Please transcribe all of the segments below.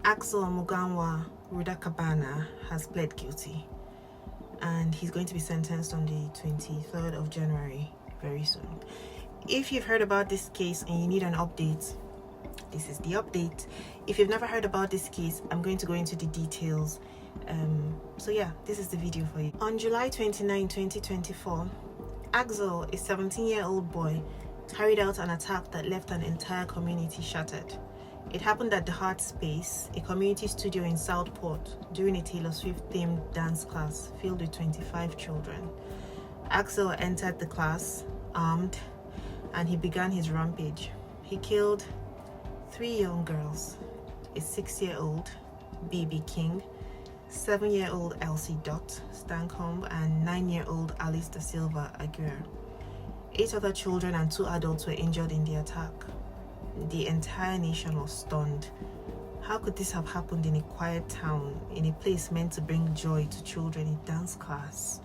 Axel Rudakubana has pled guilty, and he's going to be sentenced on the 23rd of January, very soon. If you've heard about this case and you need an update, this is the update. If you've never heard about this case, I'm going to go into the details. So yeah, this is the video for you. On July 29, 2024, Axel, a 17-year-old boy, carried out an attack that left an entire community shattered. It happened at the Heart Space, a community studio in Southport, during a Taylor Swift-themed dance class filled with 25 children. Axel entered the class armed, and he began his rampage. He killed 3 young girls, a 6-year-old BB King, 7-year-old Elsie Dot Stancombe, and 9-year-old Alice Da Silva Aguirre. 8 other children and 2 adults were injured in the attack. The entire nation was stunned. How could this have happened in a quiet town, in a place meant to bring joy to children, a dance class?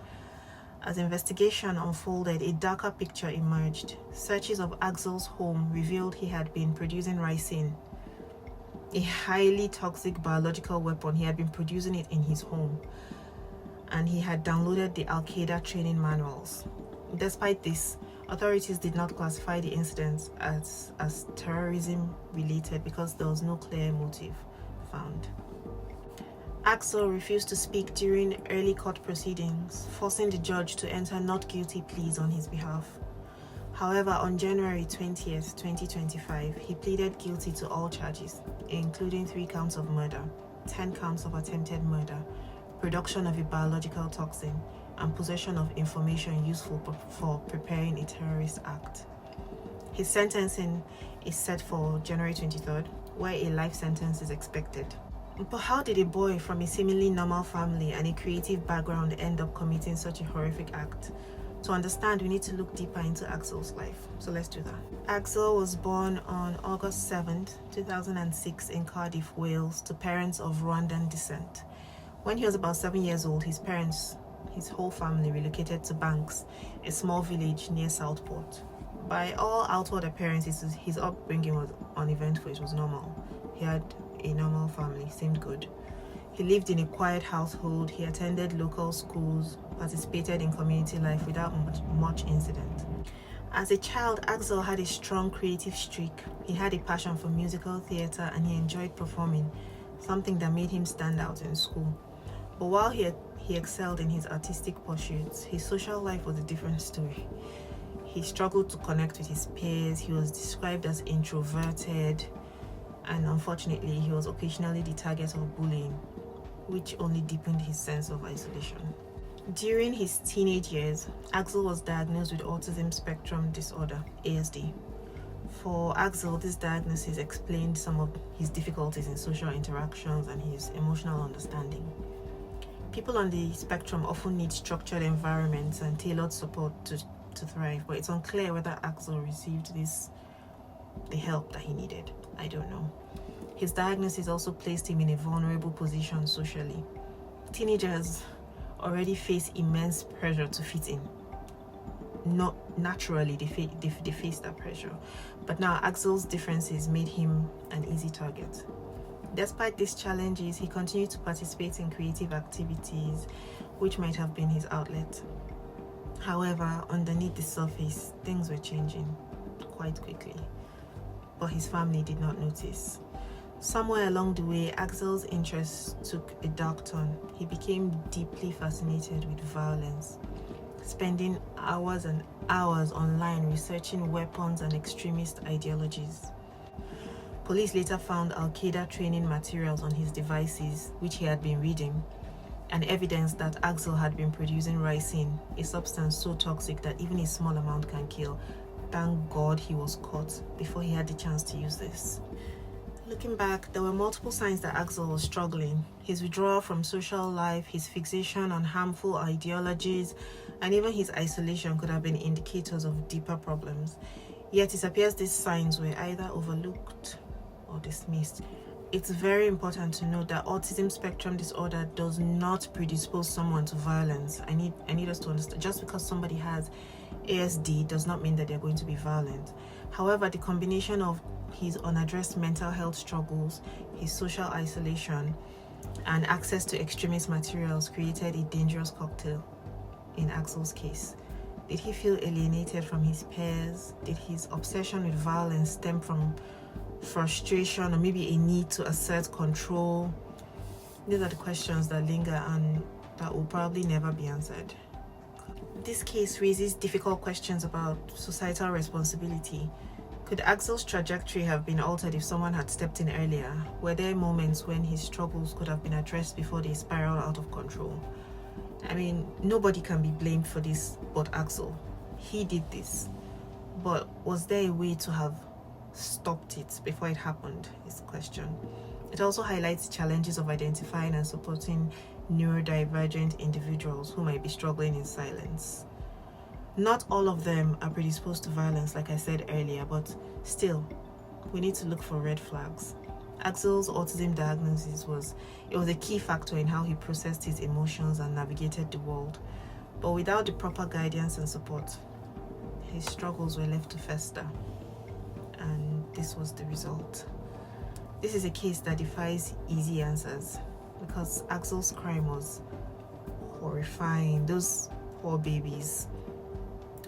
As investigation unfolded, a darker picture emerged. Searches of Axel's home revealed he had been producing ricin, a highly toxic biological weapon. He had been producing it in his home, and he had downloaded the Al-Qaeda training manuals. Despite this, authorities did not classify the incidents as terrorism related because there was no clear motive found. Axel refused to speak during early court proceedings, forcing the judge to enter not guilty pleas on his behalf. However, on January 20th, 2025, he pleaded guilty to all charges, including 3 counts of murder, 10 counts of attempted murder, production of a biological toxin, and possession of information useful for preparing a terrorist act. His sentencing is set for January 23rd, where a life sentence is expected. But how did a boy from a seemingly normal family and a creative background end up committing such a horrific act? To understand, we need to look deeper into Axel's life. So let's do that. Axel was born on August 7th, 2006 in Cardiff, Wales, to parents of Rwandan descent. When he was about 7 years old, his whole family relocated to Banks, a small village near Southport. By all outward appearances, his upbringing was uneventful. It was normal. He had a normal family, seemed good. He lived in a quiet household. He attended local schools, participated in community life without much incident. As a child, Axel had a strong creative streak. He had a passion for musical theater and he enjoyed performing, something that made him stand out in school. But while he excelled in his artistic pursuits, his social life was a different story. He struggled to connect with his peers. He was described as introverted, and unfortunately, he was occasionally the target of bullying, which only deepened his sense of isolation. During his teenage years, Axel was diagnosed with autism spectrum disorder, ASD. For Axel, this diagnosis explained some of his difficulties in social interactions and his emotional understanding. People on the spectrum often need structured environments and tailored support to thrive, but it's unclear whether Axel received the help that he needed. I don't know. His diagnosis also placed him in a vulnerable position socially. Teenagers already face immense pressure to fit in. Not naturally, they face that pressure. But now Axel's differences made him an easy target. Despite these challenges, he continued to participate in creative activities, which might have been his outlet. However, underneath the surface, things were changing quite quickly, but his family did not notice. Somewhere along the way, Axel's interests took a dark turn. He became deeply fascinated with violence, spending hours and hours online researching weapons and extremist ideologies. Police later found Al-Qaeda training materials on his devices, which he had been reading, and evidence that Axel had been producing ricin, a substance so toxic that even a small amount can kill. Thank God he was caught before he had the chance to use this. Looking back, there were multiple signs that Axel was struggling. His withdrawal from social life, his fixation on harmful ideologies, and even his isolation could have been indicators of deeper problems. Yet it appears these signs were either overlooked or dismissed. It's very important to note that autism spectrum disorder does not predispose someone to violence. I need us to understand, just because somebody has ASD does not mean that they're going to be violent. However, the combination of his unaddressed mental health struggles, his social isolation, and access to extremist materials created a dangerous cocktail in Axel's case. Did he feel alienated from his peers? Did his obsession with violence stem from frustration or maybe a need to assert control? These are the questions that linger and that will probably never be answered. This case raises difficult questions about societal responsibility. Could Axel's trajectory have been altered if someone had stepped in earlier? Were there moments when his struggles could have been addressed before they spiraled out of control? I mean, nobody can be blamed for this but Axel. He did this. But was there a way to have stopped it before it happened? Is the question. It also highlights challenges of identifying and supporting neurodivergent individuals who might be struggling in silence. Not all of them are predisposed to violence, like I said earlier, but still, we need to look for red flags. Axel's autism diagnosis was a key factor in how he processed his emotions and navigated the world. But without the proper guidance and support, his struggles were left to fester. And this was the result. This is a case that defies easy answers because Axel's crime was horrifying. Those poor babies.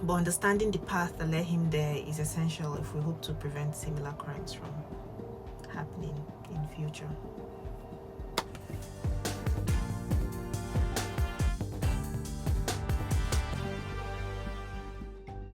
But understanding the path that led him there is essential if we hope to prevent similar crimes from happening in future.